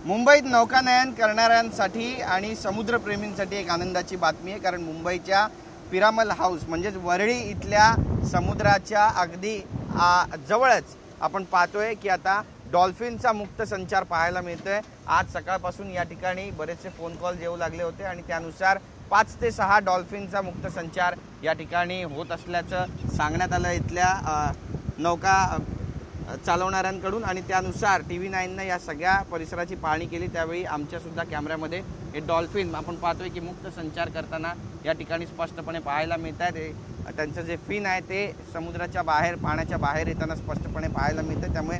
मुंबईत नौकानयन करणाऱ्यांसाठी आणि समुद्रप्रेमींसाठी एक आनंदाची बातमी आहे, कारण मुंबईच्या पिरामल हाऊस म्हणजेच वरळी इथल्या समुद्राच्या अगदी जवळच आपण पाहतोय की आता डॉल्फिनचा मुक्त संचार पाहायला मिळतोय। आज सकाळपासून या ठिकाणी बरेचसे फोन कॉल येऊ लागले होते आणि त्यानुसार 5 ते 6 डॉल्फिनचा मुक्त संचार या ठिकाणी होत असल्याचं सांगण्यात आलं इथल्या नौका चालवणाऱ्यांकडून। आणि त्यानुसार TV9 ने या सगळ्या परिसराची पाहणी केली, त्यावेळी आमच्या सुद्धा कॅमेऱ्यामध्ये हे डॉल्फिन आपण पाहतोय की मुक्त संचार करताना या ठिकाणी स्पष्टपणे पाहायला मिळतात। त्यांचं जे फिन आहे ते समुद्राच्या बाहेर पाण्याच्या बाहेर येताना स्पष्टपणे पाहायला मिळतं। त्यामुळे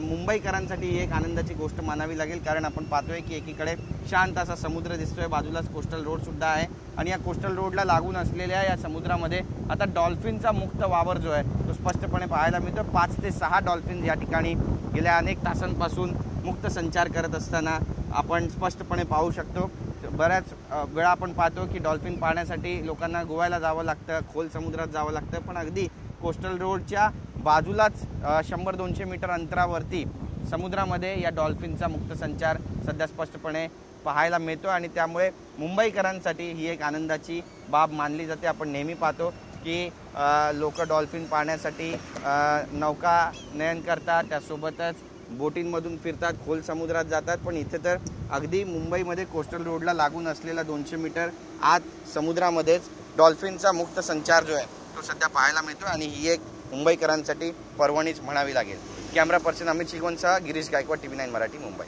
मुंबईकरांसाठी ही एक आनंदाची गोष्ट मानावी लागेल, कारण आपण पाहतोय की एकीकडे शांत असा समुद्र दिसतोय, बाजूलाच कोस्टल रोड सुद्धा आहे आणि या कोस्टल रोडला लागून असलेल्या या समुद्रामध्ये आता डॉल्फिनचा मुक्त वावर जो आहे तो स्पष्टपणे पाहायला मिळतो। 5 ते 6 डॉल्फिन या ठिकाणी गेल्या अनेक तासांपासून मुक्त संचार करत असताना आपण स्पष्टपणे पाहू शकतो। बऱ्याच वेळा आपण पाहतो की डॉल्फिन पाहण्यासाठी लोकांना गोव्याला जावं लागतं, खोल समुद्रात जावं लागतं, पण अगदी कोस्टल रोडच्या बाजूलाच 100-200 मीटर अंतरावरती समुद्रामध्ये या डॉल्फिनचा मुक्त संचार सध्या स्पष्टपणे पाहायला मिळतो आणि त्यामुळे मुंबईकरांसाठी ही एक आनंदाची बाब मानली जाते। आपण नेहमी पाहतो की लोक डॉल्फिन पाहण्यासाठी नौकानयन करतात, त्यासोबतच बोटिंगमधून फिरतात, खोल समुद्रात जातात, पण इथे तर अगदी मुंबईमध्ये कोस्टल रोडला लागून असलेला 200 मीटर आत समुद्रामध्येच डॉल्फिनचा मुक्त संचार जो आहे तो सध्या पाहायला मिळतो आणि ही एक मुंबईकरांसाठी पर्वणीच म्हणावी लागेल। कॅमेरा पर्सन अमित शिगवणसह गिरीश गायकवाड, TV9 मराठी, मुंबई।